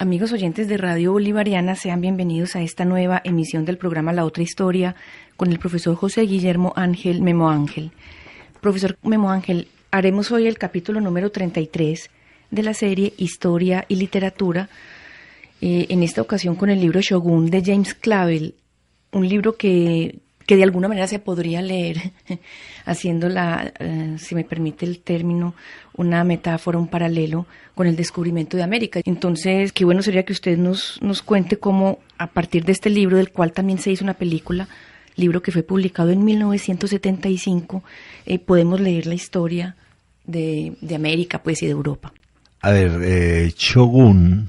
Amigos oyentes de Radio Bolivariana, sean bienvenidos a esta nueva emisión del programa La Otra Historia con el profesor José Guillermo Ángel Memo Ángel. Profesor Memo Ángel, haremos hoy el capítulo número 33 de la serie Historia y Literatura, en esta ocasión con el libro Shogun de James Clavell, un libro que de alguna manera se podría leer haciendo si me permite el término, una metáfora, un paralelo con el descubrimiento de América. Entonces, qué bueno sería que usted nos cuente cómo, a partir de este libro, del cual también se hizo una película, libro que fue publicado en 1975, podemos leer la historia de América, pues, y de Europa. A ver, Shogun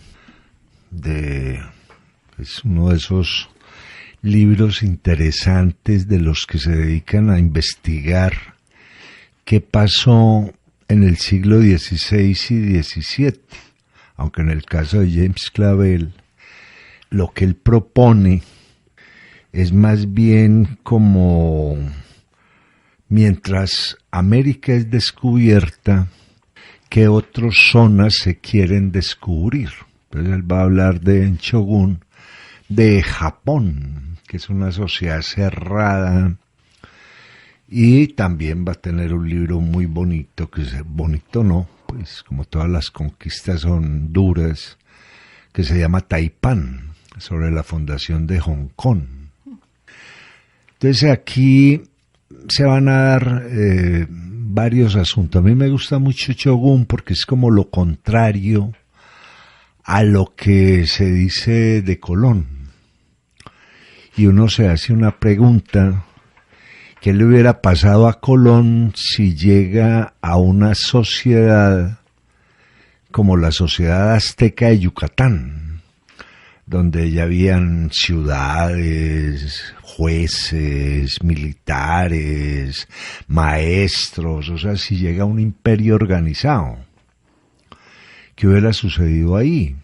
es uno de esos libros interesantes de los que se dedican a investigar qué pasó en el siglo XVI y XVII, aunque en el caso de James Clavell lo que él propone es más bien como mientras América es descubierta, qué otras zonas se quieren descubrir. Entonces él va a hablar en Shogun de Japón, que es una sociedad cerrada, y también va a tener un libro muy bonito, bonito no, pues como todas las conquistas son duras, que se llama Taipán, sobre la fundación de Hong Kong. Entonces aquí se van a dar varios asuntos. A mí me gusta mucho Shogun porque es como lo contrario a lo que se dice de Colón. Y uno se hace una pregunta, ¿qué le hubiera pasado a Colón si llega a una sociedad como la sociedad azteca de Yucatán, donde ya habían ciudades, jueces, militares, maestros, o sea, si llega a un imperio organizado? ¿Qué hubiera sucedido ahí?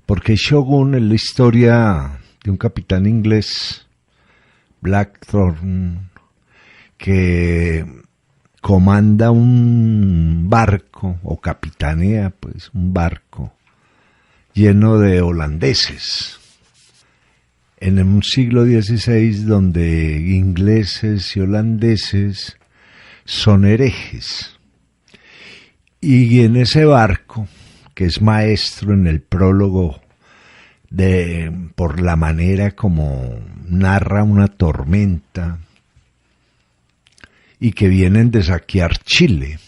Porque Shogun es la historia de un capitán inglés, Blackthorne, que comanda un barco, o capitanea pues un barco, lleno de holandeses, en un siglo XVI donde ingleses y holandeses son herejes. Y en ese barco, que es maestro en el prólogo por la manera como narra una tormenta, y que vienen de saquear Chile,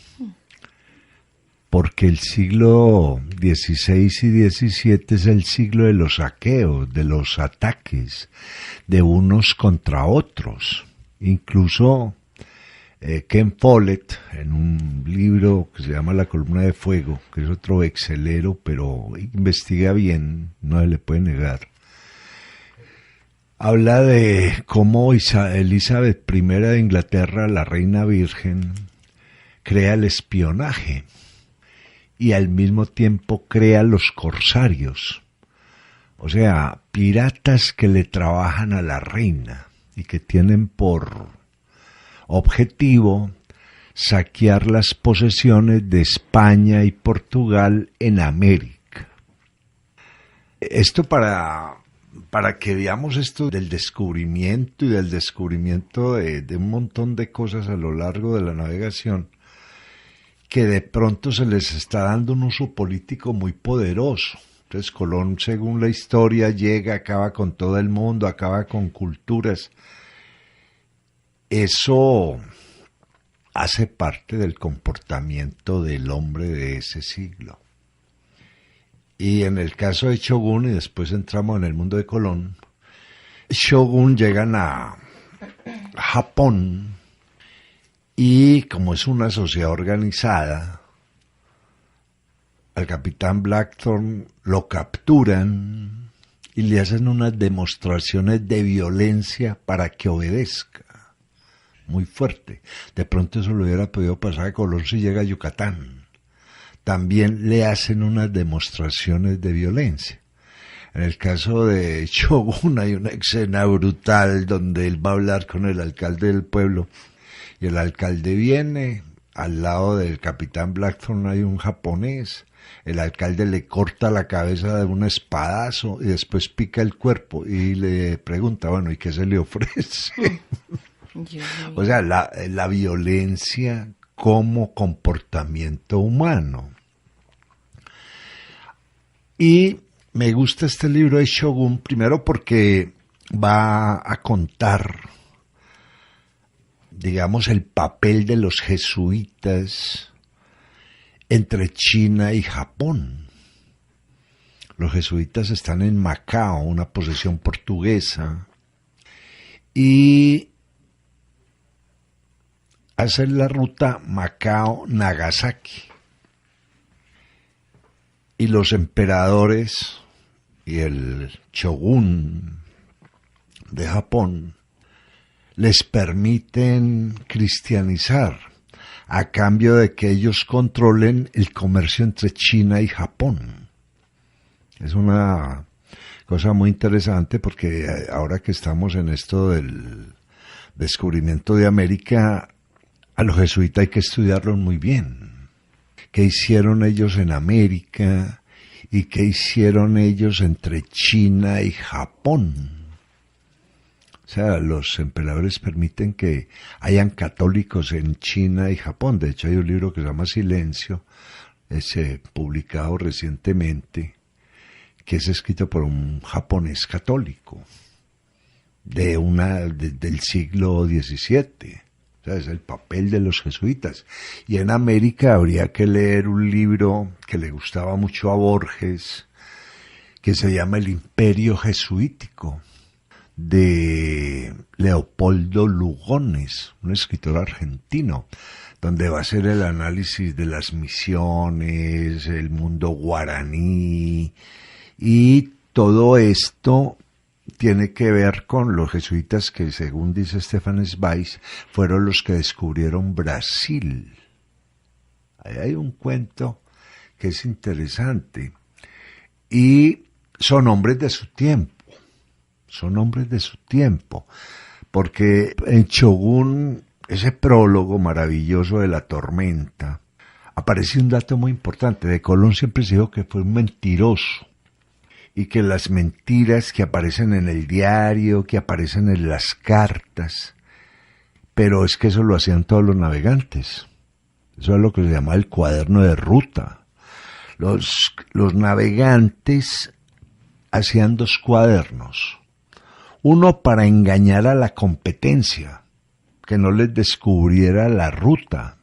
porque el siglo XVI y XVII es el siglo de los saqueos, de los ataques, de unos contra otros. Incluso Ken Follett, en un libro que se llama La columna de fuego, que es otro excelero, pero investiga bien, no se le puede negar, habla de cómo Elizabeth I de Inglaterra, la reina virgen, crea el espionaje y al mismo tiempo crea los corsarios, o sea, piratas que le trabajan a la reina y que tienen por objetivo saquear las posesiones de España y Portugal en América. Esto para que veamos esto del descubrimiento y del descubrimiento de un montón de cosas a lo largo de la navegación, que de pronto se les está dando un uso político muy poderoso. Entonces Colón, según la historia, llega, acaba con todo el mundo, acaba con culturas. Eso hace parte del comportamiento del hombre de ese siglo. Y en el caso de Shogun, y después entramos en el mundo de Colón, Shogun llegan a Japón y como es una sociedad organizada, al capitán Blackthorne lo capturan y le hacen unas demostraciones de violencia para que obedezca. Muy fuerte. De pronto eso le hubiera podido pasar a Colón si llega a Yucatán. También le hacen unas demostraciones de violencia. En el caso de Shogun hay una escena brutal donde él va a hablar con el alcalde del pueblo y el alcalde viene, al lado del capitán Blackthorne hay un japonés el alcalde le corta la cabeza de un espadazo y después pica el cuerpo y le pregunta, bueno, ¿y qué se le ofrece? O sea, la violencia como comportamiento humano. Y me gusta este libro de Shogun, primero porque va a contar, digamos, el papel de los jesuitas entre China y Japón. Los jesuitas están en Macao, una posesión portuguesa, y hacen la ruta Macao-Nagasaki. Y los emperadores y el shogun de Japón les permiten cristianizar a cambio de que ellos controlen el comercio entre China y Japón. Es una cosa muy interesante porque ahora que estamos en esto del descubrimiento de América, a los jesuitas hay que estudiarlos muy bien. ¿Qué hicieron ellos en América y qué hicieron ellos entre China y Japón? O sea, los emperadores permiten que hayan católicos en China y Japón. De hecho, hay un libro que se llama Silencio, publicado recientemente, que es escrito por un japonés católico del siglo XVII. O sea, es el papel de los jesuitas. Y en América habría que leer un libro que le gustaba mucho a Borges, que se llama El Imperio Jesuítico, de Leopoldo Lugones, un escritor argentino, donde va a ser el análisis de las misiones, el mundo guaraní, y todo esto tiene que ver con los jesuitas que, según dice Stefan Zweig, fueron los que descubrieron Brasil. Ahí hay un cuento que es interesante. Y son hombres de su tiempo. Porque en Shogun, ese prólogo maravilloso de la tormenta, aparece un dato muy importante. De Colón siempre se dijo que fue un mentiroso. Y que las mentiras que aparecen en el diario, que aparecen en las cartas, pero es que eso lo hacían todos los navegantes. Eso es lo que se llama el cuaderno de ruta. Los navegantes hacían 2 cuadernos. Uno para engañar a la competencia, que no les descubriera la ruta.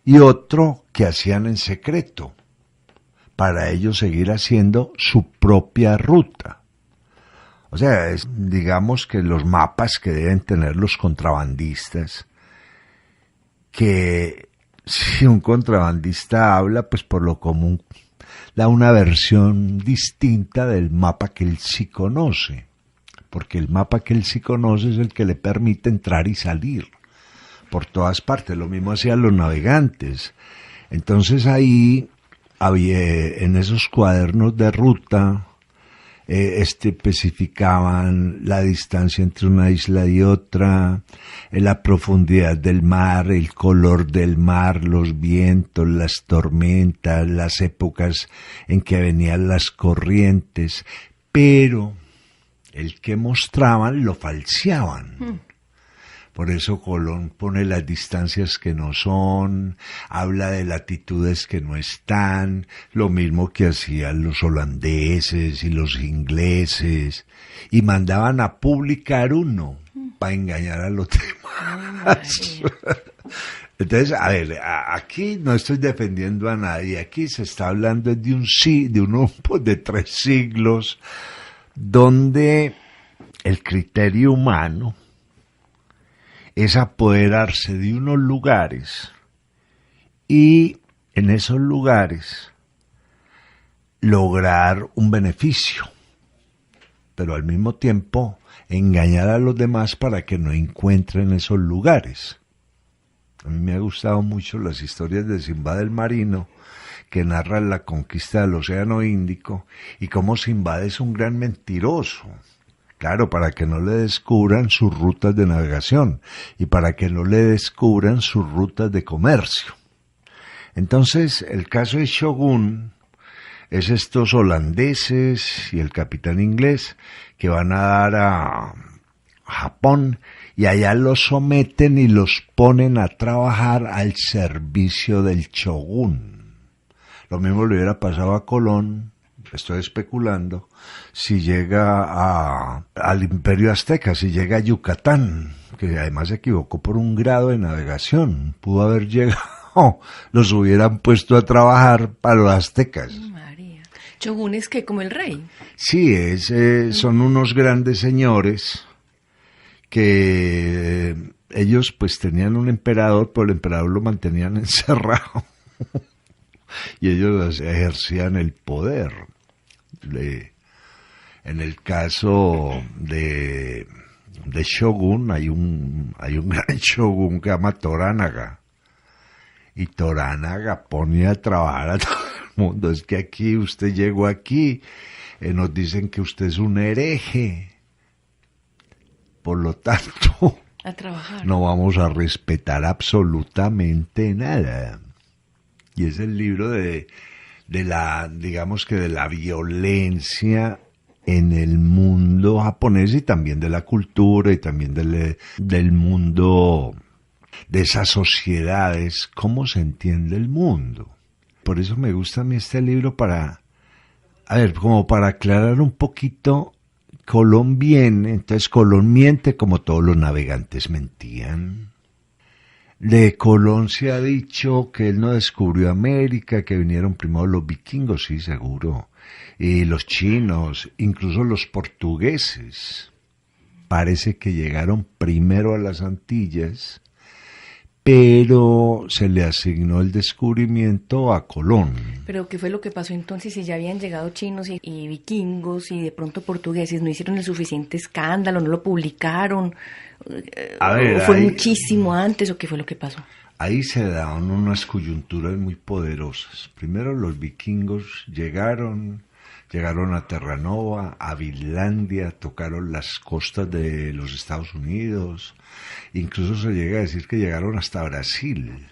Y otro que hacían en secreto, para ellos seguir haciendo su propia ruta. O sea, digamos que los mapas que deben tener los contrabandistas, que si un contrabandista habla, pues por lo común da una versión distinta del mapa que él sí conoce, porque el mapa que él sí conoce es el que le permite entrar y salir por todas partes. Lo mismo hacían los navegantes. Entonces ahí había, en esos cuadernos de ruta, especificaban la distancia entre una isla y otra, la profundidad del mar, el color del mar, los vientos, las tormentas, las épocas en que venían las corrientes, pero el que mostraban lo falseaban. Por eso Colón pone las distancias que no son, habla de latitudes que no están, lo mismo que hacían los holandeses y los ingleses, y mandaban a publicar uno para engañar a los demás. Entonces, a ver, aquí no estoy defendiendo a nadie, aquí se está hablando de un grupo de 3 siglos, donde el criterio humano es apoderarse de unos lugares y en esos lugares lograr un beneficio, pero al mismo tiempo engañar a los demás para que no encuentren esos lugares. A mí me ha gustado mucho las historias de Sinbad el Marino, que narran la conquista del Océano Índico y cómo Sinbad es un gran mentiroso. Claro, para que no le descubran sus rutas de navegación y para que no le descubran sus rutas de comercio. Entonces, el caso de Shogun es estos holandeses y el capitán inglés que van a dar a Japón y allá los someten y los ponen a trabajar al servicio del shogun. Lo mismo le hubiera pasado a Colón, estoy especulando, si llega al Imperio Azteca, si llega a Yucatán, que además se equivocó por un grado de navegación, pudo haber llegado, los hubieran puesto a trabajar para los aztecas. María. Shogun es que como el rey. Sí, son unos grandes señores que ellos pues tenían un emperador, pero el emperador lo mantenían encerrado y ellos ejercían el poder. En el caso de Shogun hay un gran Shogun que se llama Toranaga, y Toranaga pone a trabajar a todo el mundo. Es que aquí usted llegó aquí, nos dicen que usted es un hereje, por lo tanto A trabajar. no vamos a respetar absolutamente nada. Y es el libro de la, digamos que de la violencia en el mundo japonés y también de la cultura y también del mundo, de esas sociedades, cómo se entiende el mundo. Por eso me gusta a mí este libro como para aclarar un poquito. Colón viene, entonces Colón miente como todos los navegantes mentían. De Colón se ha dicho que él no descubrió América, que vinieron primero los vikingos, sí, seguro, y los chinos, incluso los portugueses. Parece que llegaron primero a las Antillas, pero se le asignó el descubrimiento a Colón. Pero ¿qué fue lo que pasó entonces si ya habían llegado chinos y vikingos y de pronto portugueses? ¿No hicieron el suficiente escándalo? ¿No lo publicaron? ¿O fue muchísimo antes? ¿O qué fue lo que pasó? Ahí se daban unas coyunturas muy poderosas. Primero los vikingos llegaron a Terranova, a Vinlandia, tocaron las costas de los Estados Unidos, incluso se llega a decir que llegaron hasta Brasil,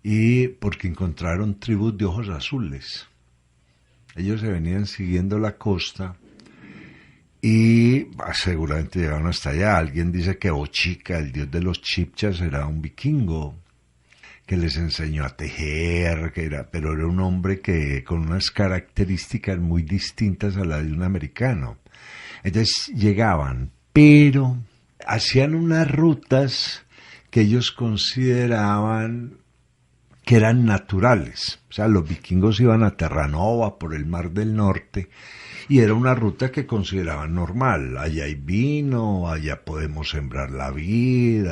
y porque encontraron tribus de ojos azules. Ellos se venían siguiendo la costa y seguramente llegaron hasta allá. Alguien dice que Ochica, el dios de los chipchas, era un vikingo que les enseñó a tejer, pero era un hombre que con unas características muy distintas a las de un americano. Entonces llegaban, pero hacían unas rutas que ellos consideraban que eran naturales. O sea, los vikingos iban a Terranova por el Mar del Norte y era una ruta que consideraban normal. Allá hay vino, allá podemos sembrar la vid,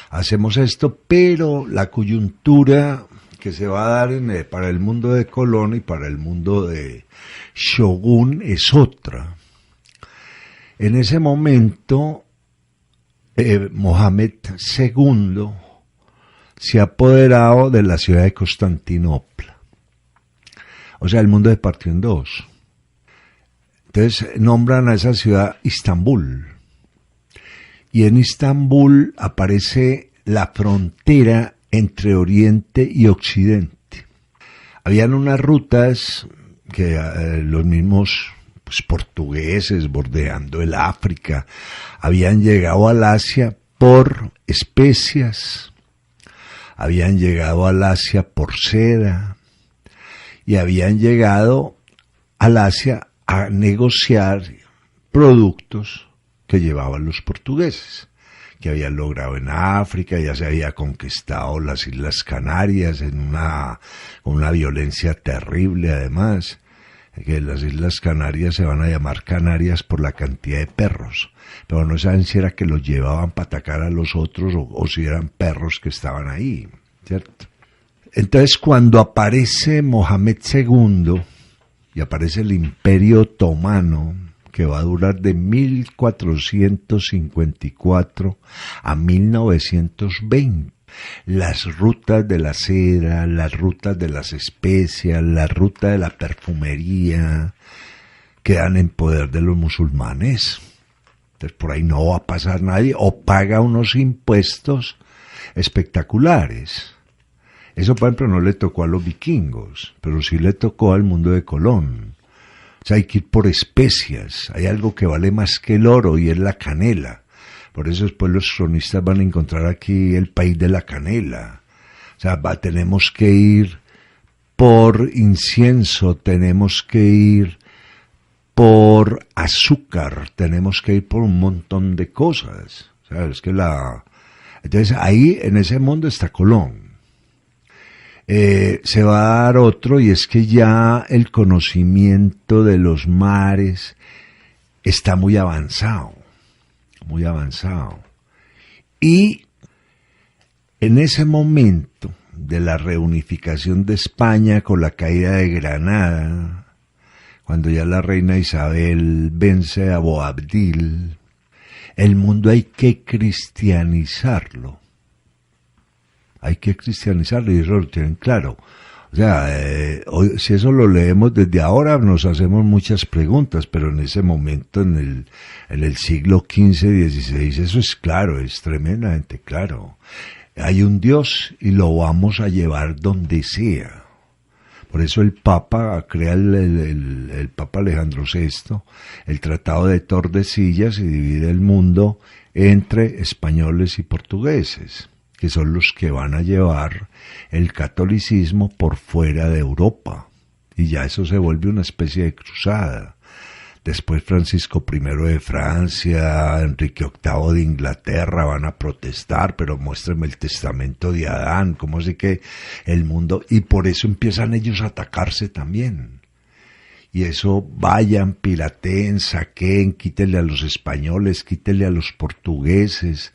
hacemos esto, pero la coyuntura que se va a dar para el mundo de Colón y para el mundo de Shogun es otra. En ese momento, Mohamed II se ha apoderado de la ciudad de Constantinopla. O sea, el mundo se partió en dos. Entonces nombran a esa ciudad Istambul. Y en Istambul aparece la frontera entre Oriente y Occidente. Habían unas rutas que los mismos portugueses, bordeando el África, habían llegado al Asia por especias, habían llegado al Asia por seda y habían llegado al Asia a negociar productos que llevaban los portugueses, que habían logrado en África. Ya se había conquistado las Islas Canarias con una violencia terrible, además, que las Islas Canarias se van a llamar Canarias por la cantidad de perros, pero no saben si era que los llevaban para atacar a los otros o si eran perros que estaban ahí, ¿cierto? Entonces, cuando aparece Mohamed II y aparece el Imperio Otomano, que va a durar de 1454 a 1920, las rutas de la seda, las rutas de las especias, la ruta de la perfumería, quedan en poder de los musulmanes. Entonces por ahí no va a pasar nadie, o paga unos impuestos espectaculares. Eso, por ejemplo, no le tocó a los vikingos, pero sí le tocó al mundo de Colón. O sea, hay que ir por especias. Hay algo que vale más que el oro y es la canela. Por eso después los cronistas van a encontrar aquí el país de la canela. O sea, tenemos que ir por incienso, tenemos que ir por azúcar, tenemos que ir por un montón de cosas. O sea, es que entonces ahí en ese mundo está Colón. Se va a dar otro, y es que ya el conocimiento de los mares está muy avanzado, muy avanzado. Y en ese momento de la reunificación de España con la caída de Granada, cuando ya la reina Isabel vence a Boabdil, el mundo hay que cristianizarlo. Hay que cristianizarlo, y eso lo tienen claro. O sea, hoy, si eso lo leemos desde ahora, nos hacemos muchas preguntas, pero en ese momento, en el siglo XV, XVI, eso es claro, es tremendamente claro. Hay un Dios y lo vamos a llevar donde sea. Por eso el Papa crea el Papa Alejandro VI el Tratado de Tordesillas y divide el mundo entre españoles y portugueses, que son los que van a llevar el catolicismo por fuera de Europa. Y ya eso se vuelve una especie de cruzada. Después Francisco I de Francia, Enrique VIII de Inglaterra van a protestar, pero muéstrenme el testamento de Adán, cómo así que el mundo... Y por eso empiezan ellos a atacarse también. Y eso, vayan, pirateen, saquen, quítenle a los españoles, quítenle a los portugueses.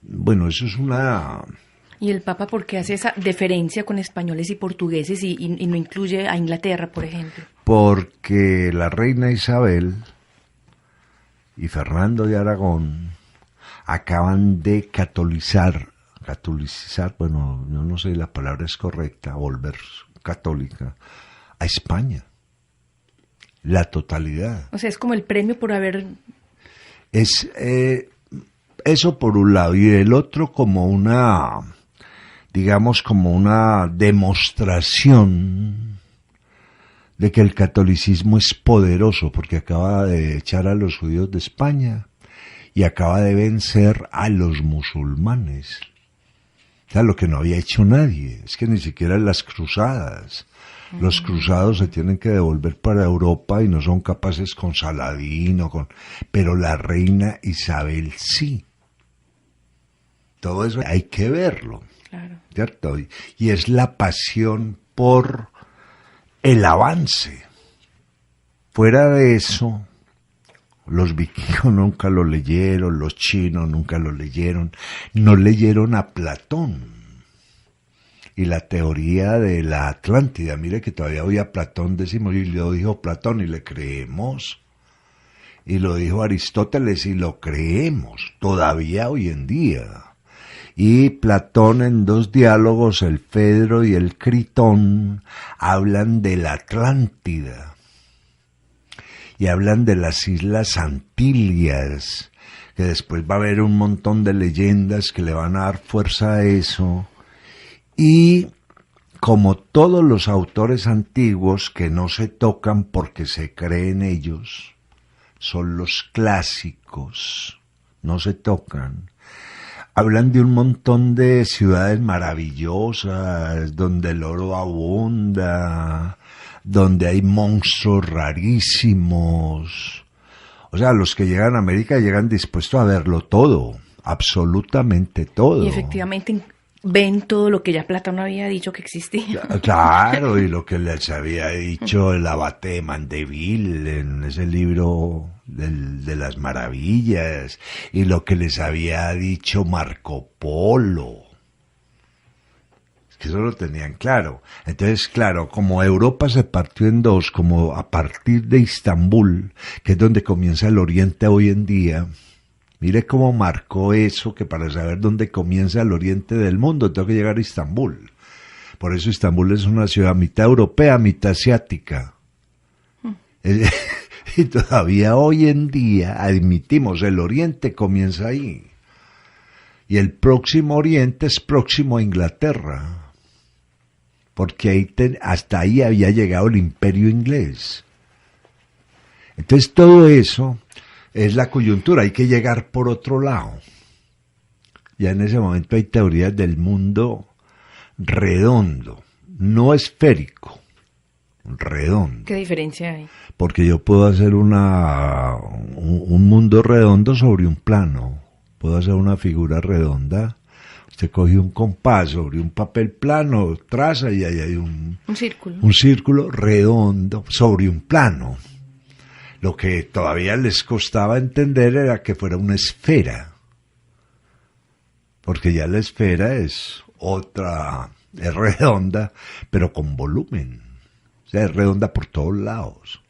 Bueno, eso es una... ¿Y el Papa por qué hace esa deferencia con españoles y portugueses y no incluye a Inglaterra, por ejemplo? Porque la reina Isabel y Fernando de Aragón acaban de catolizar, bueno, yo no sé si la palabra es correcta, volver católica, a España. La totalidad. O sea, es como el premio por haber... Es eso por un lado, y el otro como una, digamos, como una demostración de que el catolicismo es poderoso, porque acaba de echar a los judíos de España y acaba de vencer a los musulmanes. O sea, lo que no había hecho nadie, es que ni siquiera en las cruzadas. Los cruzados se tienen que devolver para Europa y no son capaces con Saladín pero la reina Isabel sí. Todo eso hay que verlo, claro. ¿Cierto? Y es la pasión por el avance. Fuera de eso, los vikingos nunca lo leyeron, los chinos nunca lo leyeron, no leyeron a Platón. Y la teoría de la Atlántida, mire que todavía hoy a Platón decimos, y lo dijo Platón y le creemos, y lo dijo Aristóteles y lo creemos, todavía hoy en día. Y Platón en dos diálogos, el Fedro y el Critón, hablan de la Atlántida, y hablan de las Islas Antillas, que después va a haber un montón de leyendas que le van a dar fuerza a eso. Y como todos los autores antiguos que no se tocan porque se creen ellos, son los clásicos, no se tocan. Hablan de un montón de ciudades maravillosas, donde el oro abunda, donde hay monstruos rarísimos. O sea, los que llegan a América llegan dispuestos a verlo todo, absolutamente todo. Y efectivamente ven todo lo que ya Platón había dicho que existía. Claro, y lo que les había dicho el abate de Mandeville en ese libro de las maravillas, y lo que les había dicho Marco Polo. Es que eso lo tenían claro. Entonces, claro, como Europa se partió en dos, como a partir de Istambul, que es donde comienza el Oriente hoy en día. Mire cómo marcó eso, que para saber dónde comienza el oriente del mundo tengo que llegar a Istambul. Por eso Istambul es una ciudad mitad europea, mitad asiática. Y todavía hoy en día admitimos, el oriente comienza ahí. Y el próximo oriente es próximo a Inglaterra. porque hasta ahí había llegado el imperio inglés. Entonces todo eso es la coyuntura, hay que llegar por otro lado. Ya en ese momento hay teorías del mundo redondo, no esférico, redondo. ¿Qué diferencia hay? Porque yo puedo hacer un mundo redondo sobre un plano, puedo hacer una figura redonda. Usted coge un compás sobre un papel plano, traza y ahí hay un círculo redondo sobre un plano. Lo que todavía les costaba entender era que fuera una esfera, porque ya la esfera es redonda, pero con volumen. O sea, es redonda por todos lados.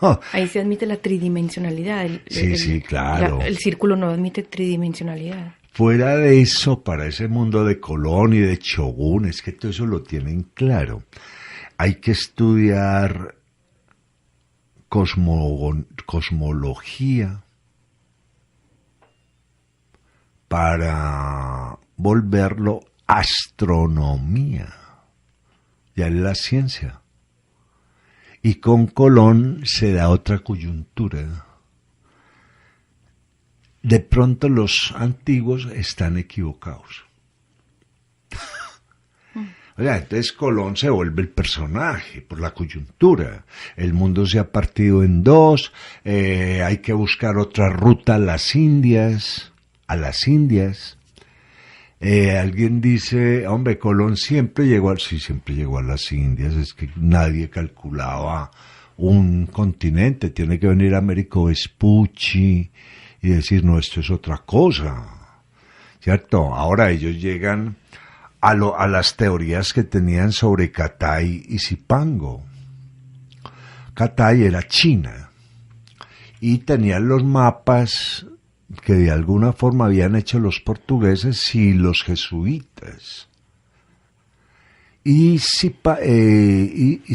No. Ahí se admite la tridimensionalidad. Sí, claro. El círculo no admite tridimensionalidad. Fuera de eso, para ese mundo de Colón y de Shogun, es que todo eso lo tienen claro. Hay que estudiar cosmología para volverlo astronomía. Ya es la ciencia. Y con Colón se da otra coyuntura. De pronto los antiguos están equivocados. O sea, entonces Colón se vuelve el personaje por la coyuntura. El mundo se ha partido en dos, hay que buscar otra ruta a las Indias. Alguien dice, hombre, Colón siempre llegó a las Indias, es que nadie calculaba un continente, tiene que venir Américo Vespucci y decir, no, esto es otra cosa, ¿cierto? Ahora ellos llegan a las teorías que tenían sobre Catay y Zipango. Catay era China y tenían los mapas que de alguna forma habían hecho los portugueses y los jesuitas. Y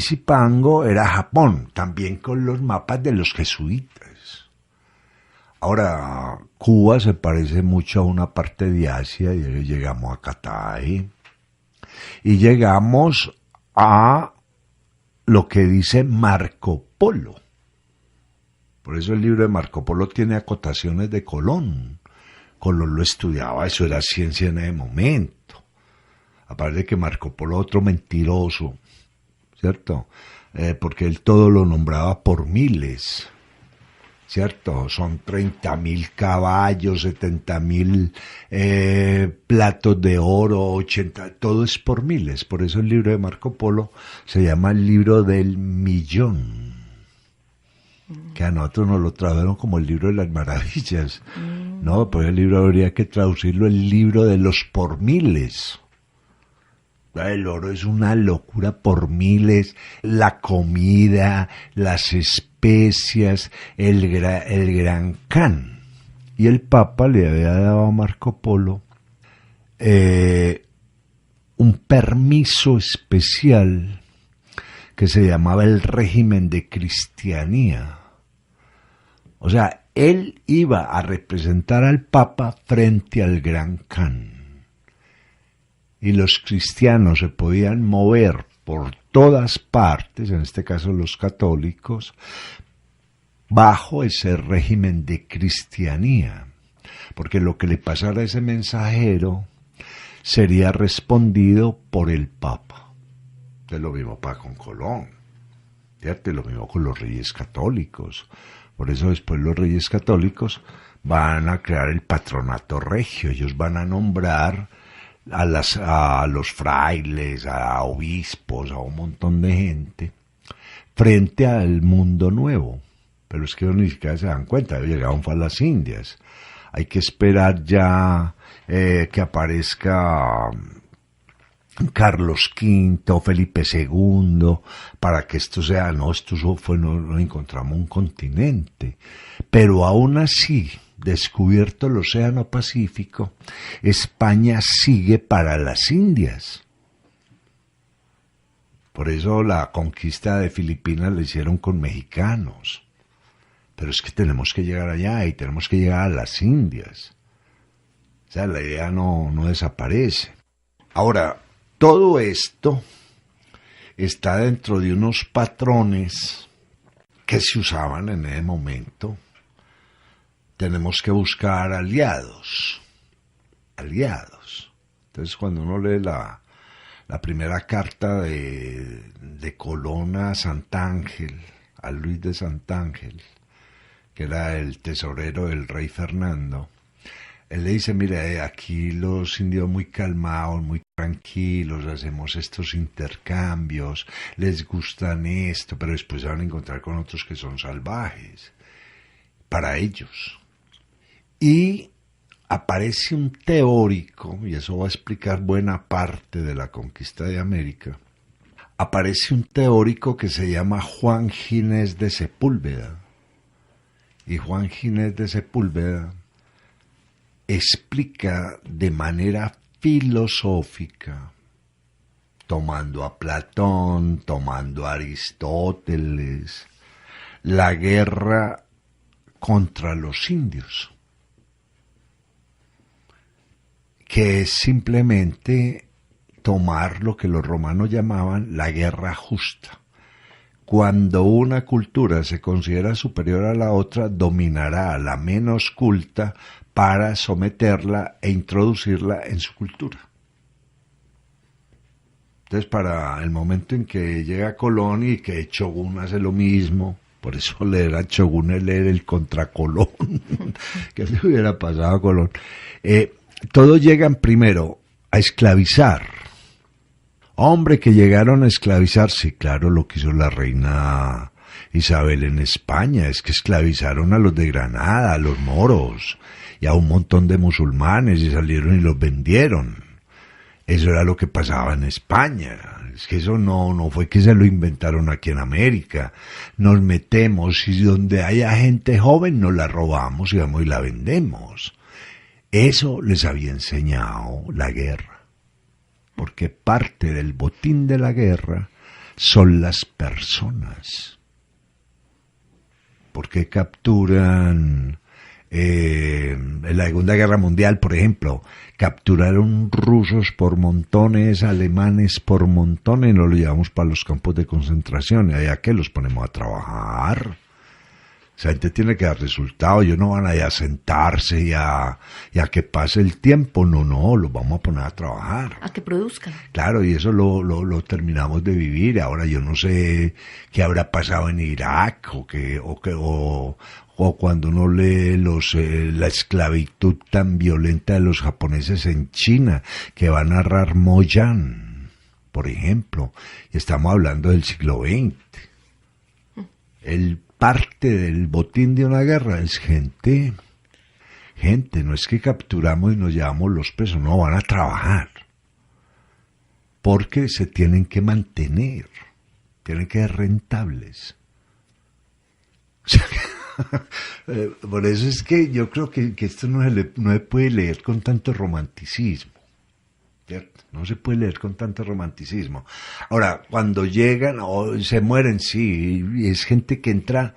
Zipango era Japón, también con los mapas de los jesuitas. Ahora, Cuba se parece mucho a una parte de Asia, y llegamos a Catay, y llegamos a lo que dice Marco Polo. Por eso el libro de Marco Polo tiene acotaciones de Colón. Colón lo estudiaba, eso era ciencia en ese momento. Aparte de que Marco Polo otro mentiroso, ¿cierto? Porque él todo lo nombraba por miles, ¿cierto? Son 30.000 caballos, 70.000 platos de oro, 80, todo es por miles. Por eso el libro de Marco Polo se llama el libro del millón. Que a nosotros nos lo trajeron como el libro de las maravillas. No, pues el libro habría que traducirlo el libro de los por miles. El oro es una locura por miles, la comida, las especias, el gran Khan. Y el Papa le había dado a Marco Polo un permiso especial que se llamaba el régimen de cristianía. O sea, él iba a representar al Papa frente al Gran Khan. Y los cristianos se podían mover por todas partes, en este caso los católicos, bajo ese régimen de cristianía. Porque lo que le pasara a ese mensajero sería respondido por el Papa. De lo mismo pasa con Colón, ¿cierto? Y lo mismo con los reyes católicos. Por eso después los reyes católicos van a crear el patronato regio. Ellos van a nombrar a los frailes, a obispos, a un montón de gente frente al mundo nuevo. Pero es que ni siquiera se dan cuenta, llegaron a las Indias. Hay que esperar ya que aparezca Carlos V, Felipe II, para que esto sea, no encontramos un continente. Pero aún así, descubierto el Océano Pacífico, España sigue para las Indias. Por eso la conquista de Filipinas la hicieron con mexicanos. Pero es que tenemos que llegar allá y tenemos que llegar a las Indias. O sea, la idea no desaparece. Ahora, todo esto está dentro de unos patrones que se usaban en ese momento. Tenemos que buscar aliados. Entonces, cuando uno lee la primera carta de Colón a Santángel, a Luis de Santángel, que era el tesorero del rey Fernando, él le dice, mire, aquí los indios muy calmados, muy tranquilos, hacemos estos intercambios, les gustan esto, pero después se van a encontrar con otros que son salvajes, para ellos. Y aparece un teórico, y eso va a explicar buena parte de la conquista de América, aparece un teórico que se llama Juan Ginés de Sepúlveda. Y Juan Ginés de Sepúlveda explica de manera filosófica, tomando a Platón, tomando a Aristóteles, la guerra contra los indios, que es simplemente tomar lo que los romanos llamaban la guerra justa. Cuando una cultura se considera superior a la otra, dominará a la menos culta para someterla e introducirla en su cultura. Entonces, para el momento en que llega Colón y que Shogun hace lo mismo, por eso leer a Shogun es leer el contra Colón, que le hubiera pasado a Colón, todos llegan primero a esclavizar. Hombre, que llegaron a esclavizar, sí, claro, lo que hizo la reina Isabel en España, es que esclavizaron a los de Granada, a los moros, y a un montón de musulmanes, y salieron y los vendieron. Eso era lo que pasaba en España. Es que eso no fue que se lo inventaron aquí en América. Nos metemos y donde haya gente joven nos la robamos y vamos y la vendemos. Eso les había enseñado la guerra. Porque parte del botín de la guerra son las personas. Porque capturan, en la Segunda Guerra Mundial, por ejemplo, capturaron rusos por montones, alemanes por montones, y nos los llevamos para los campos de concentración, y allá que los ponemos a trabajar. Esa gente tiene que dar resultados, ellos no van a sentarse y a que pase el tiempo, no, los vamos a poner a trabajar. A que produzcan. Claro, y eso lo terminamos de vivir. Ahora yo no sé qué habrá pasado en Irak, o cuando uno lee la esclavitud tan violenta de los japoneses en China, que va a narrar Mo Yan, por ejemplo, y estamos hablando del siglo XX. Parte del botín de una guerra es gente, no es que capturamos y nos llevamos los presos, no, van a trabajar, porque se tienen que mantener, tienen que ser rentables. Por eso es que yo creo que esto no se puede leer con tanto romanticismo, ¿cierto? No se puede leer con tanto romanticismo. Ahora, cuando llegan o se mueren, sí, es gente que entra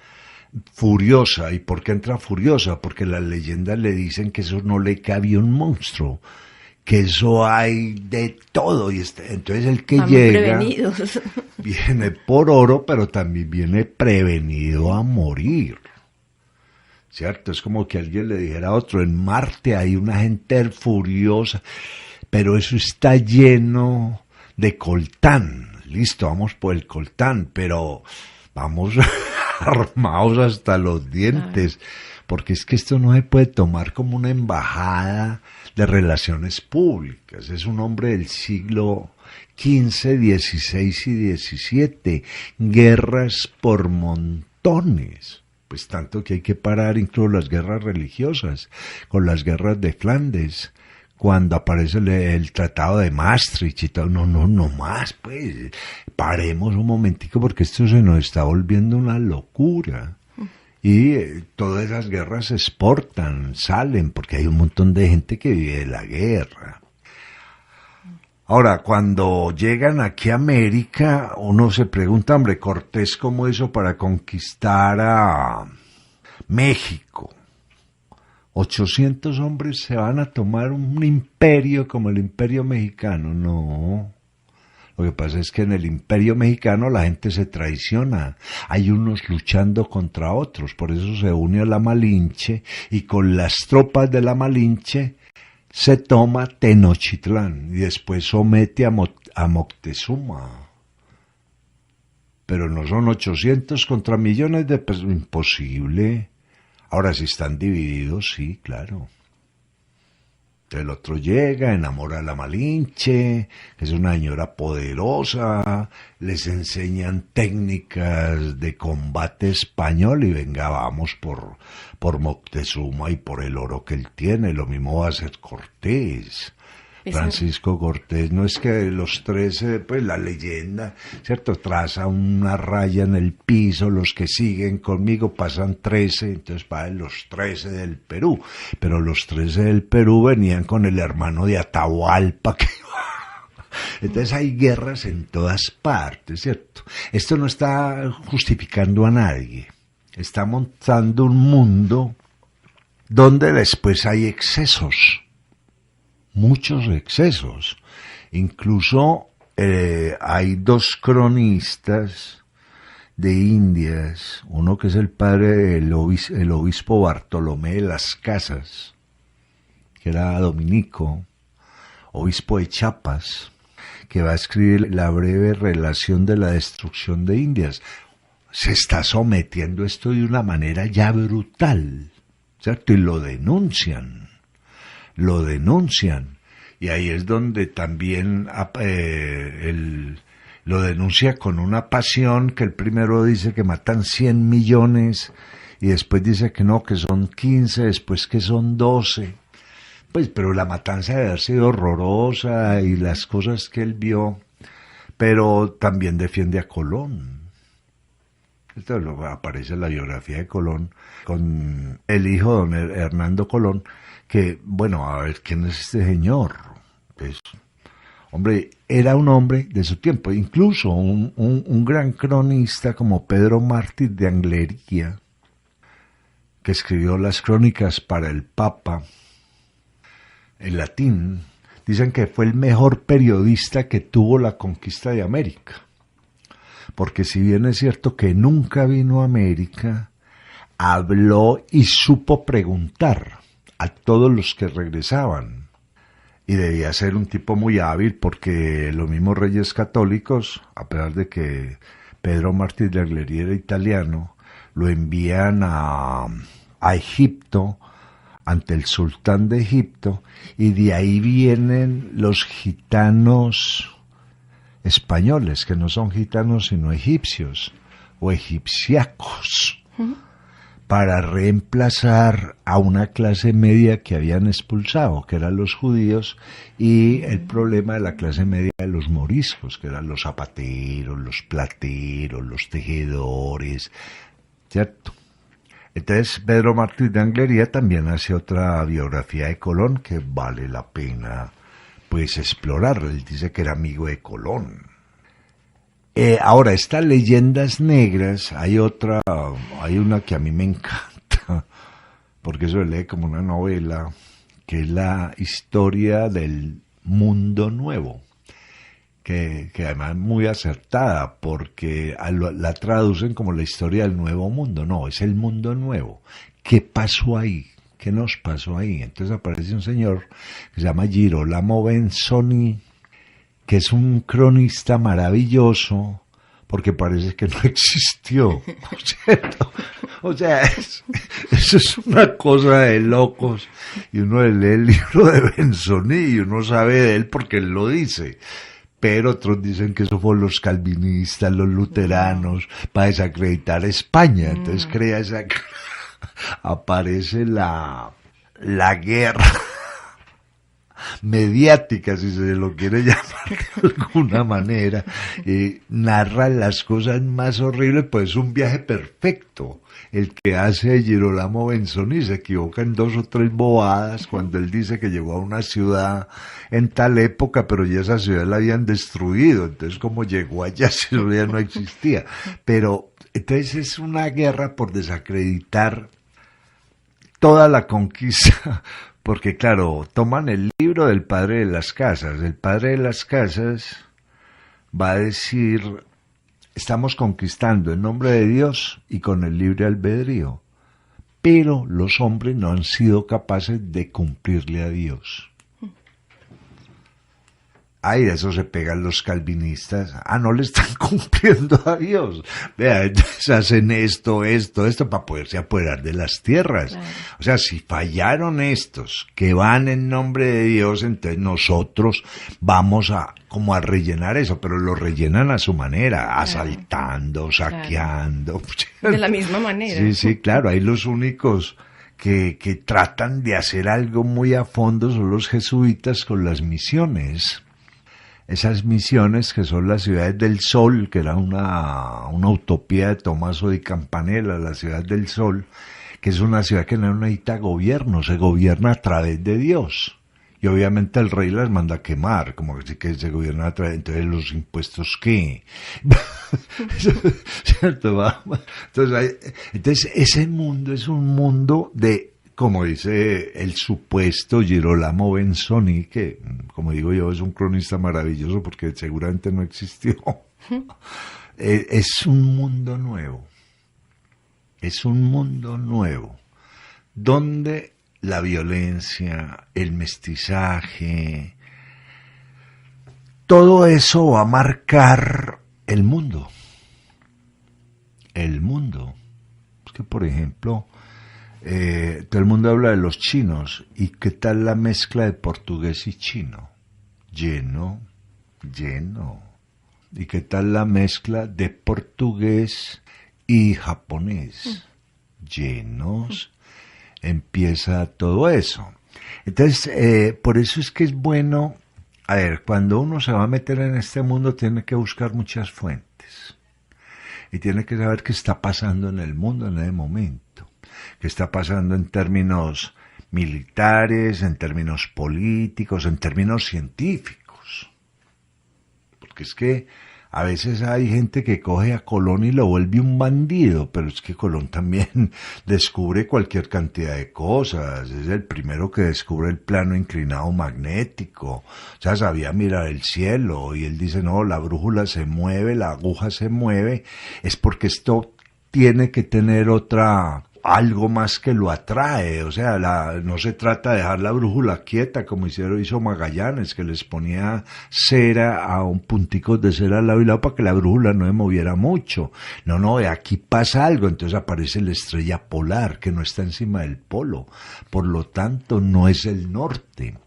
furiosa. ¿Y por qué entra furiosa? Porque las leyendas le dicen que eso no le cabe a un monstruo, que eso hay de todo. Y entonces el que llega viene por oro, pero también viene prevenido a morir. ¿Cierto? Es como que alguien le dijera a otro, en Marte hay una gente furiosa, pero eso está lleno de coltán. Listo, vamos por el coltán, pero vamos armados hasta los dientes, porque es que esto no se puede tomar como una embajada de relaciones públicas. Es un hombre del siglo XV, XVI y XVII. Guerras por montones. Pues tanto que hay que parar incluso las guerras religiosas, con las guerras de Flandes, cuando aparece el Tratado de Maastricht y todo. No más, pues, paremos un momentico porque esto se nos está volviendo una locura. Y todas esas guerras se exportan, salen, porque hay un montón de gente que vive de la guerra. Ahora, cuando llegan aquí a América, uno se pregunta, hombre, Cortés, ¿cómo hizo para conquistar a México? 800 hombres se van a tomar un imperio como el Imperio Mexicano. No, Lo que pasa es que en el Imperio Mexicano la gente se traiciona, hay unos luchando contra otros, por eso se une a la Malinche y con las tropas de la Malinche se toma Tenochtitlán y después somete a Moctezuma. Pero no son 800 contra millones de pesos, imposible. Ahora si están divididos, sí, claro. El otro llega, enamora a la Malinche, que es una señora poderosa, les enseñan técnicas de combate español y venga, vamos por Moctezuma y por el oro que él tiene. Lo mismo va a hacer Cortés. Francisco Cortés, no es que los 13, pues la leyenda, ¿cierto? Traza una raya en el piso, los que siguen conmigo pasan 13, entonces pasan los 13 del Perú, pero los 13 del Perú venían con el hermano de Atahualpa, que entonces hay guerras en todas partes, ¿cierto? Esto no está justificando a nadie, está montando un mundo donde después hay excesos. Muchos excesos. Incluso hay dos cronistas de Indias, uno que es el padre del el obispo Bartolomé de las Casas, que era dominico, obispo de Chiapas, que va a escribir la breve relación de la destrucción de Indias. Se está sometiendo esto de una manera ya brutal, ¿cierto? Y lo denuncian. Y ahí es donde también lo denuncia con una pasión, que el primero dice que matan 100 millones y después dice que no, que son 15, después que son 12. Pues, pero la matanza debe haber sido horrorosa y las cosas que él vio, pero también defiende a Colón. Esto aparece en la biografía de Colón, con el hijo don Hernando Colón, que, bueno, a ver, ¿quién es este señor? Pues, hombre, era un hombre de su tiempo, incluso un gran cronista como Pedro Mártir de Anglería, que escribió las crónicas para el Papa, en latín, dicen que fue el mejor periodista que tuvo la conquista de América, porque si bien es cierto que nunca vino a América, habló y supo preguntar a todos los que regresaban, y debía ser un tipo muy hábil, porque los mismos reyes católicos, a pesar de que Pedro Mártir de Anglería era italiano, lo envían a Egipto ante el sultán de Egipto, y de ahí vienen los gitanos españoles, que no son gitanos sino egipcios o egipciacos, para reemplazar a una clase media que habían expulsado, que eran los judíos, y el problema de la clase media de los moriscos, que eran los zapateros, los plateros, los tejedores, ¿cierto? Entonces Pedro Martínez de Anglería también hace otra biografía de Colón que vale la pena pues explorar. Él dice que era amigo de Colón. Ahora, estas leyendas negras, hay una que a mí me encanta, porque eso se lee como una novela, que es la historia del mundo nuevo, que además es muy acertada, porque la traducen como la historia del nuevo mundo. No, es el mundo nuevo. ¿Qué pasó ahí? ¿Qué nos pasó ahí? Entonces aparece un señor que se llama Girolamo Benzoni, que es un cronista maravilloso, porque parece que no existió, ¿cierto? O sea, eso es una cosa de locos, y uno lee el libro de Benzoni y uno sabe de él porque él lo dice, pero otros dicen que eso fueron los calvinistas, los luteranos, para desacreditar a España. Entonces crea aparece la guerra mediática, si se lo quiere llamar de alguna manera, narra las cosas más horribles. Pues es un viaje perfecto el que hace Girolamo Benzoni. Se equivoca en 2 o 3 bobadas cuando él dice que llegó a una ciudad en tal época, pero ya esa ciudad la habían destruido. Entonces, ¿cómo llegó allá si ya no existía? Pero entonces es una guerra por desacreditar toda la conquista, porque claro, toman el libro del padre de las casas. El padre de las casas va a decir, estamos conquistando en nombre de Dios y con el libre albedrío, pero los hombres no han sido capaces de cumplirle a Dios. Ay, de eso se pegan los calvinistas. No le están cumpliendo a Dios. Vea, entonces hacen esto, para poderse apoderar de las tierras. Claro. O sea, si fallaron estos que van en nombre de Dios, entonces nosotros vamos como a rellenar eso, pero lo rellenan a su manera, claro, asaltando, saqueando. De la misma manera. Sí, sí, claro, hay los únicos que tratan de hacer algo muy a fondo son los jesuitas con las misiones. Esas misiones que son las ciudades del sol, que era una utopía de Tommaso di Campanella, la ciudad del sol, que es una ciudad que no necesita gobierno, se gobierna a través de Dios. Y obviamente el rey las manda a quemar, como que se gobierna a través, entonces los impuestos, ¿qué? ¿Cierto? Entonces ese mundo es un mundo de, como dice el supuesto Girolamo Benzoni, que, como digo yo, es un cronista maravilloso porque seguramente no existió. Es un mundo nuevo. Es un mundo nuevo, donde la violencia, el mestizaje, todo eso va a marcar el mundo. El mundo. Es que, por ejemplo, todo el mundo habla de los chinos. ¿Y qué tal la mezcla de portugués y chino? Lleno. ¿Y qué tal la mezcla de portugués y japonés? Llenos. Empieza todo eso. Entonces, por eso es que es bueno, a ver, cuando uno se va a meter en este mundo tiene que buscar muchas fuentes. Y tiene que saber qué está pasando en el mundo en ese momento. Qué está pasando en términos militares, en términos políticos, en términos científicos. Porque es que a veces hay gente que coge a Colón y lo vuelve un bandido, pero es que Colón también descubre cualquier cantidad de cosas. Es el primero que descubre el plano inclinado magnético. O sea, sabía mirar el cielo y él dice, no, la brújula se mueve, la aguja se mueve, es porque esto tiene que tener algo más que lo atrae, o sea, no se trata de dejar la brújula quieta como hizo Magallanes, que les ponía cera a un puntico de cera al lado y lado para que la brújula no se moviera mucho. No, aquí pasa algo, entonces aparece la estrella polar que no está encima del polo, por lo tanto no es el norte.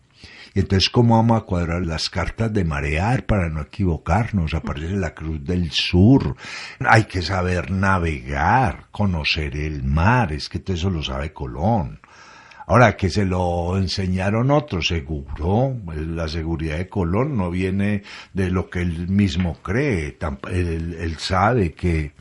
Y entonces, ¿cómo vamos a cuadrar las cartas de marear para no equivocarnos? Aparece la Cruz del Sur. Hay que saber navegar, conocer el mar. Es que todo eso lo sabe Colón. Ahora, que se lo enseñaron otros, seguro. La seguridad de Colón no viene de lo que él mismo cree. Él sabe que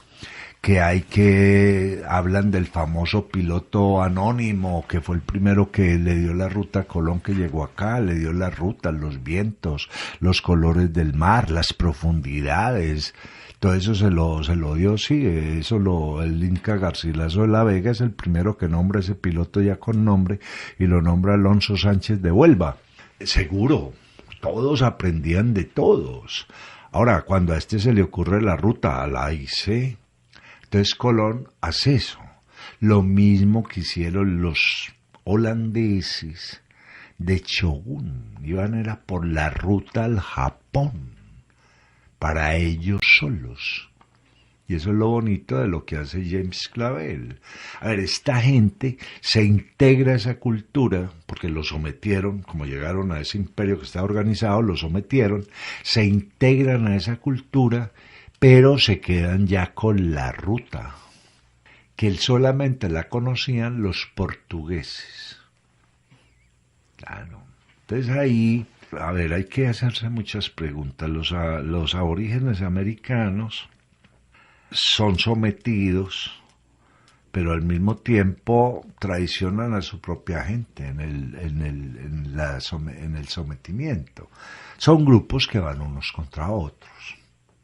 hablan del famoso piloto anónimo, que fue el primero que le dio la ruta a Colón, que llegó acá, le dio la ruta, los vientos, los colores del mar, las profundidades, todo eso se lo dio, sí, el Inca Garcilaso de la Vega es el primero que nombra ese piloto ya con nombre, y lo nombra Alonso Sánchez de Huelva. Seguro, todos aprendían de todos. Ahora, cuando a este se le ocurre la ruta a la IC, entonces Colón hace eso, lo mismo que hicieron los holandeses de Shogun, era por la ruta al Japón, para ellos solos. Y eso es lo bonito de lo que hace James Clavell. A ver, esta gente se integra a esa cultura, porque lo sometieron, como llegaron a ese imperio que estaba organizado, lo sometieron, se integran a esa cultura, pero se quedan ya con la ruta, que solamente la conocían los portugueses. Claro. Entonces ahí, a ver, hay que hacerse muchas preguntas. Los aborígenes americanos son sometidos, pero al mismo tiempo traicionan a su propia gente en el sometimiento. Son grupos que van unos contra otros,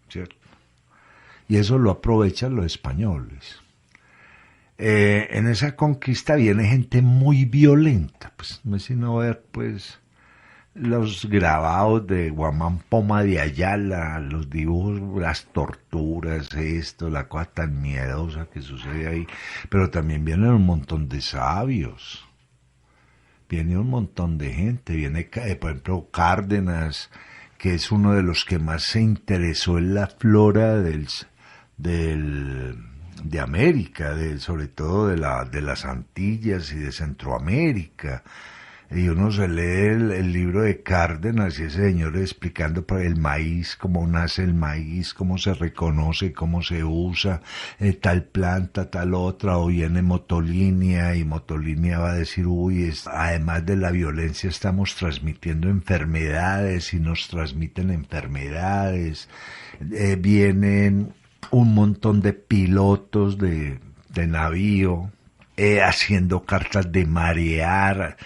¿cierto? Y eso lo aprovechan los españoles. En esa conquista viene gente muy violenta, pues no es sino ver, pues, los grabados de Guamán Poma de Ayala, los dibujos, las torturas, esto, la cosa tan miedosa que sucede ahí, pero también vienen un montón de sabios, viene un montón de gente, viene, por ejemplo, Cárdenas, que es uno de los que más se interesó en la flora de América, sobre todo de las Antillas y de Centroamérica. Y uno se lee el libro de Cárdenas y ese señor explicando por el maíz, cómo nace el maíz, cómo se reconoce, cómo se usa, tal planta, tal otra, o viene Motolinia y Motolinia va a decir, uy, además de la violencia estamos transmitiendo enfermedades y nos transmiten enfermedades. Vienen un montón de pilotos de navío haciendo cartas de marear.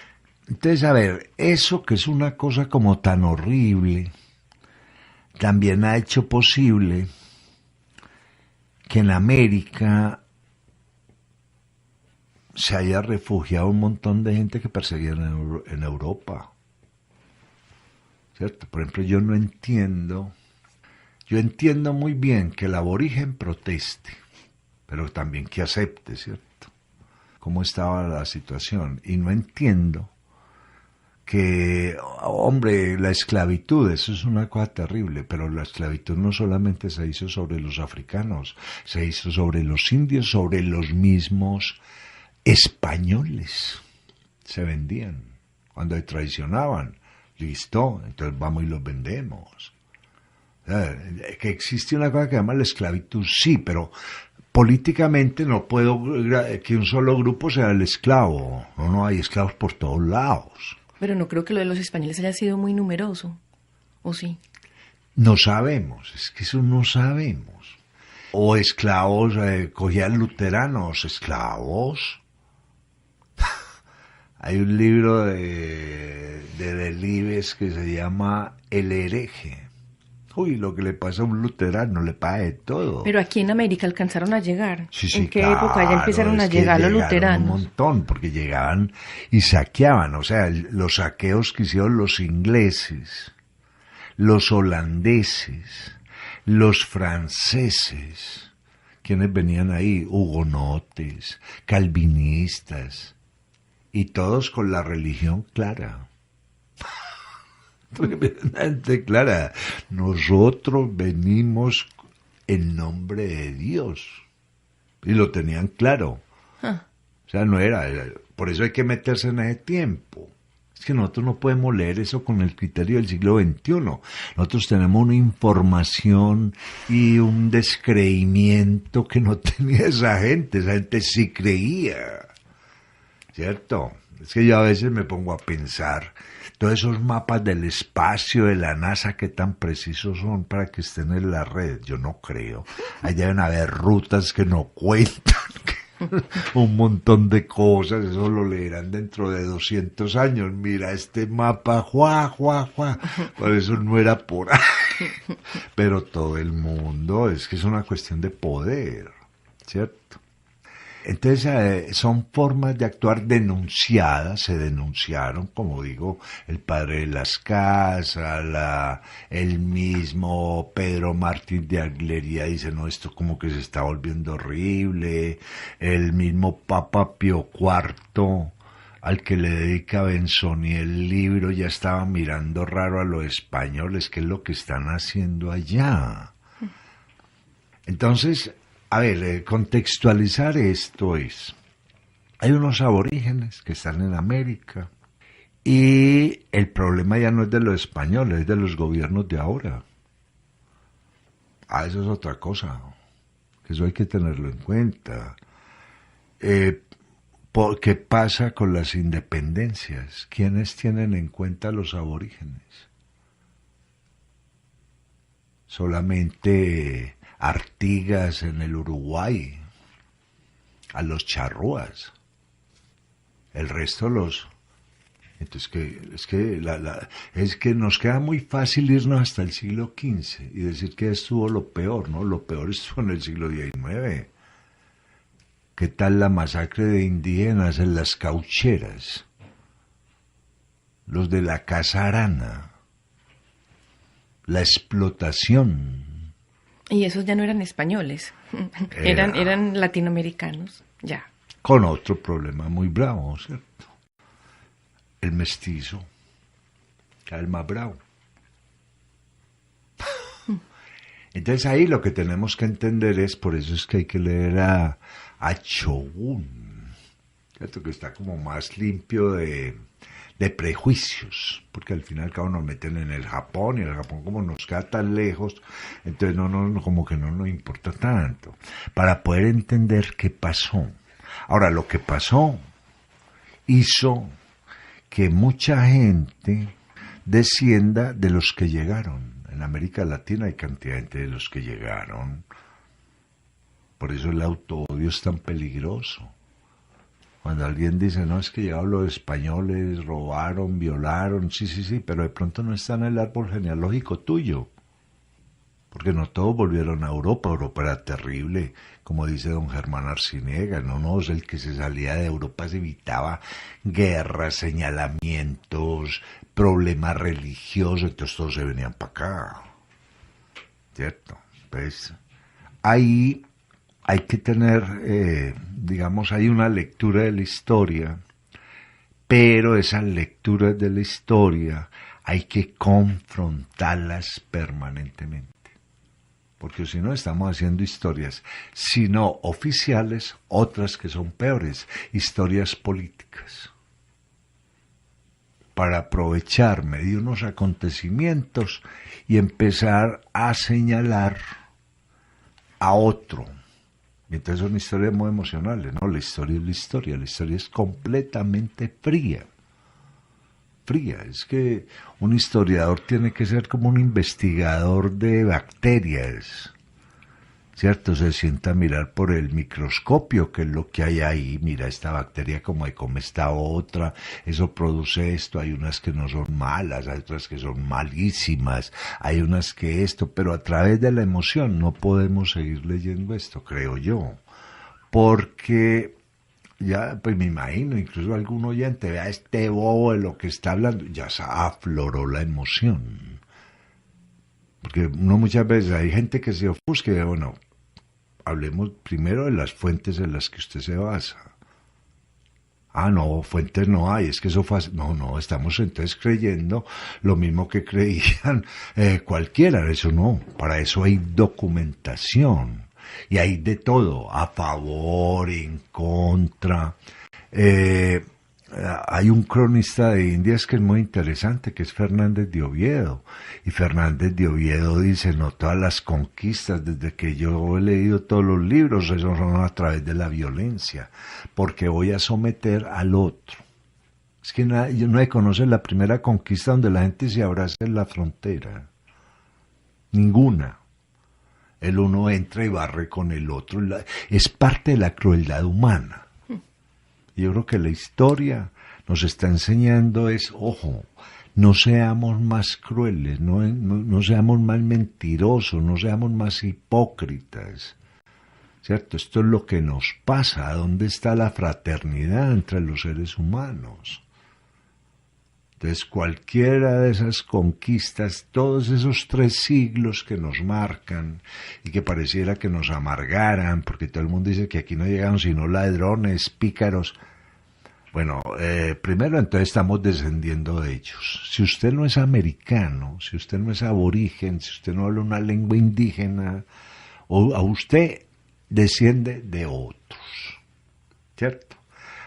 Entonces, a ver, eso que es una cosa como tan horrible, también ha hecho posible que en América se haya refugiado un montón de gente que perseguían en Europa. ¿Cierto? Por ejemplo, yo entiendo muy bien que el aborigen proteste, pero también que acepte, ¿cierto? Cómo estaba la situación. Y no entiendo que, hombre, la esclavitud, eso es una cosa terrible, pero la esclavitud no solamente se hizo sobre los africanos, se hizo sobre los indios, sobre los mismos españoles. Se vendían, cuando traicionaban, listo, entonces vamos y los vendemos. Que existe una cosa que se llama la esclavitud, sí, pero políticamente no puedo que un solo grupo sea el esclavo, no hay esclavos por todos lados. Pero no creo que lo de los españoles haya sido muy numeroso, ¿o sí? No sabemos, es que eso no sabemos. O esclavos, cogían luteranos, esclavos. Hay un libro de Delibes que se llama El hereje. Uy, lo que le pasa a un luterano, le pasa de todo. Pero aquí en América alcanzaron a llegar. Sí, ¿En qué claro, época ya empezaron a llegar los luteranos? Un montón, porque llegaban y saqueaban. O sea, los saqueos que hicieron los ingleses, los holandeses, los franceses, quienes venían ahí, hugonotes, calvinistas, y todos con la religión clara. Clara, nosotros venimos en nombre de Dios. Y lo tenían claro. O sea, no era. Por eso hay que meterse en ese tiempo. Es que nosotros no podemos leer eso con el criterio del siglo XXI. Nosotros tenemos una información y un descreimiento que no tenía esa gente. Esa gente sí creía. ¿Cierto? Es que yo a veces me pongo a pensar, todos esos mapas del espacio de la NASA, ¿qué tan precisos son para que estén en la red? Yo no creo. Allá deben haber rutas que no cuentan, un montón de cosas, eso lo leerán dentro de 200 años. Mira, este mapa, por eso no era por ahí. Pero todo el mundo, es que es una cuestión de poder, ¿cierto? Entonces son formas de actuar denunciadas, se denunciaron, como digo, el padre de las casas, el mismo Pedro Martín de Aglería dice, no, esto como que se está volviendo horrible, el mismo Papa Pío IV, al que le dedica Benzoni el libro, ya estaba mirando raro a los españoles, qué es lo que están haciendo allá. Entonces, a ver, contextualizar esto es, hay unos aborígenes que están en América y el problema ya no es de los españoles, es de los gobiernos de ahora. Eso es otra cosa, que eso hay que tenerlo en cuenta. ¿Qué pasa con las independencias? ¿Quiénes tienen en cuenta a los aborígenes? Solamente Artigas en el Uruguay, a los charrúas, el resto los... Entonces es que nos queda muy fácil irnos hasta el siglo XV y decir que estuvo lo peor, ¿no? Lo peor estuvo en el siglo XIX. ¿Qué tal la masacre de indígenas en las Caucheras? los de la Casa Arana, la explotación. Y esos ya no eran españoles, eran latinoamericanos, ya. Con otro problema muy bravo, ¿cierto? El mestizo, cada vez más bravo. Entonces ahí lo que tenemos que entender es, por eso es que hay que leer a Shogun, ¿cierto? Que está como más limpio de prejuicios, porque al final cada uno nos meten en el Japón, y el Japón como nos queda tan lejos, entonces como que no nos importa tanto, para poder entender qué pasó. Ahora, lo que pasó hizo que mucha gente descienda de los que llegaron. En América Latina hay cantidad de gente de los que llegaron. Por eso el autoodio es tan peligroso. Cuando alguien dice, no, es que llegaron los españoles, robaron, violaron, sí, pero de pronto no está en el árbol genealógico tuyo. Porque no todos volvieron a Europa. Europa era terrible, como dice don Germán Arciniega. No, el que se salía de Europa se evitaba guerras, señalamientos, problemas religiosos, entonces todos se venían para acá. ¿Cierto? Pues ahí hay que tener, hay una lectura de la historia, pero esas lecturas de la historia hay que confrontarlas permanentemente. Porque si no estamos haciendo historias, si no oficiales, otras que son peores, historias políticas, para aprovecharme de unos acontecimientos y empezar a señalar a otro. Y entonces son historias muy emocionales, ¿no? La historia es completamente fría. Es que un historiador tiene que ser como un investigador de bacterias, ¿cierto? Se sienta a mirar por el microscopio qué es lo que hay ahí, mira esta bacteria como hay, come esta otra, eso produce esto, hay unas que no son malas, hay otras que son malísimas, hay unas que esto, pero a través de la emoción no podemos seguir leyendo esto, creo yo, porque ya, pues me imagino, incluso algún oyente, vea este bobo de lo que está hablando, ya se afloró la emoción. Porque uno muchas veces, hay gente que se ofusca y bueno, hablemos primero de las fuentes en las que usted se basa. Ah, no, fuentes no hay, es que eso fue... No, estamos entonces creyendo lo mismo que creían cualquiera, eso no, para eso hay documentación. Y hay de todo, a favor, en contra. Hay un cronista de Indias que es muy interesante, que es Fernández de Oviedo. Y Fernández de Oviedo dice, no, todas las conquistas, desde que yo he leído todos los libros, eso son a través de la violencia, porque voy a someter al otro. Es que no conoce la primera conquista donde la gente se abraza en la frontera. Ninguna. El uno entra y barre con el otro. Es parte de la crueldad humana. Yo creo que la historia nos está enseñando ojo, no seamos más crueles, no seamos más mentirosos, no seamos más hipócritas. ¿Cierto? Esto es lo que nos pasa. ¿Dónde está la fraternidad entre los seres humanos? Entonces cualquiera de esas conquistas, todos esos 3 siglos que nos marcan y que pareciera que nos amargaran, porque todo el mundo dice que aquí no llegaron sino ladrones, pícaros. Bueno, primero entonces estamos descendiendo de ellos. Si usted no es americano, si usted no es aborigen, si usted no habla una lengua indígena, a usted desciende de otros, ¿cierto?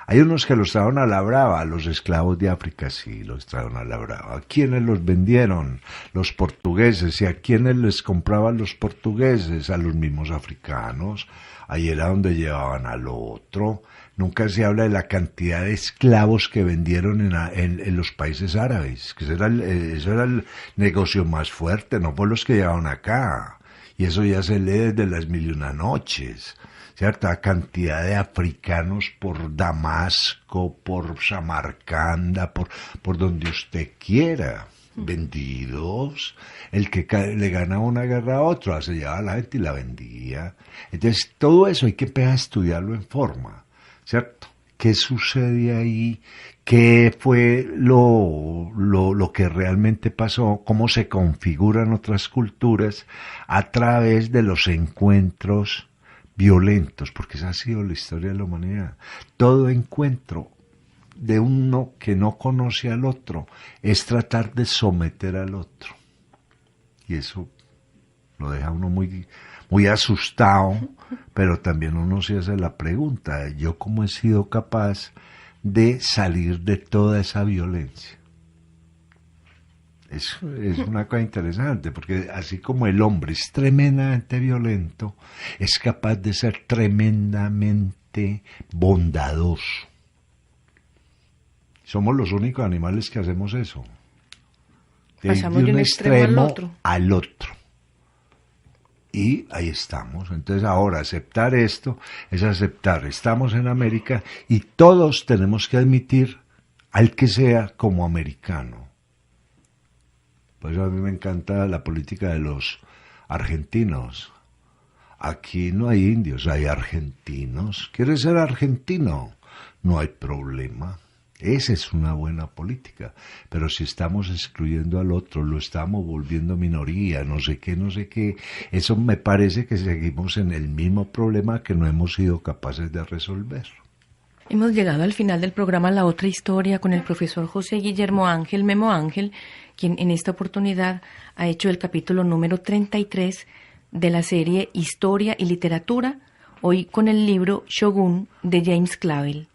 Hay unos que los trajeron a la brava, los esclavos de África sí, los trajeron a la brava. ¿A quiénes los vendieron? Los portugueses. ¿Y a quiénes les compraban los portugueses? A los mismos africanos. Ahí era donde llevaban al otro. Nunca se habla de la cantidad de esclavos que vendieron en los países árabes, que eso era el negocio más fuerte, no por los que llevaban acá. Y eso ya se lee desde las Mil y una Noches. Cierta cantidad de africanos por Damasco, por Samarcanda, por donde usted quiera, vendidos. El que le ganaba una guerra a otro, se llevaba a la gente y la vendía. Entonces todo eso hay que empezar a estudiarlo en forma, ¿cierto? qué sucede ahí, qué fue lo que realmente pasó, cómo se configuran otras culturas a través de los encuentros violentos, porque esa ha sido la historia de la humanidad. Todo encuentro de uno que no conoce al otro es tratar de someter al otro. Y eso lo deja uno muy, muy asustado, pero también uno se hace la pregunta, ¿yo cómo he sido capaz de salir de toda esa violencia? Es una cosa interesante, porque así como el hombre es tremendamente violento, es capaz de ser tremendamente bondadoso. Somos los únicos animales que hacemos eso. Pasamos de un extremo al otro. Y ahí estamos. Entonces ahora aceptar esto es aceptar. Estamos en América y todos tenemos que admitir al que sea como americano. Por eso a mí me encanta la política de los argentinos. Aquí no hay indios, hay argentinos. ¿Quieres ser argentino? No hay problema. Esa es una buena política, pero si estamos excluyendo al otro, lo estamos volviendo minoría, no sé qué, eso me parece que seguimos en el mismo problema que no hemos sido capaces de resolver. Hemos llegado al final del programa La Otra Historia con el profesor José Guillermo Ángel Memo Ángel, quien en esta oportunidad ha hecho el capítulo número 33 de la serie Historia y Literatura, hoy con el libro Shogun de James Clavell.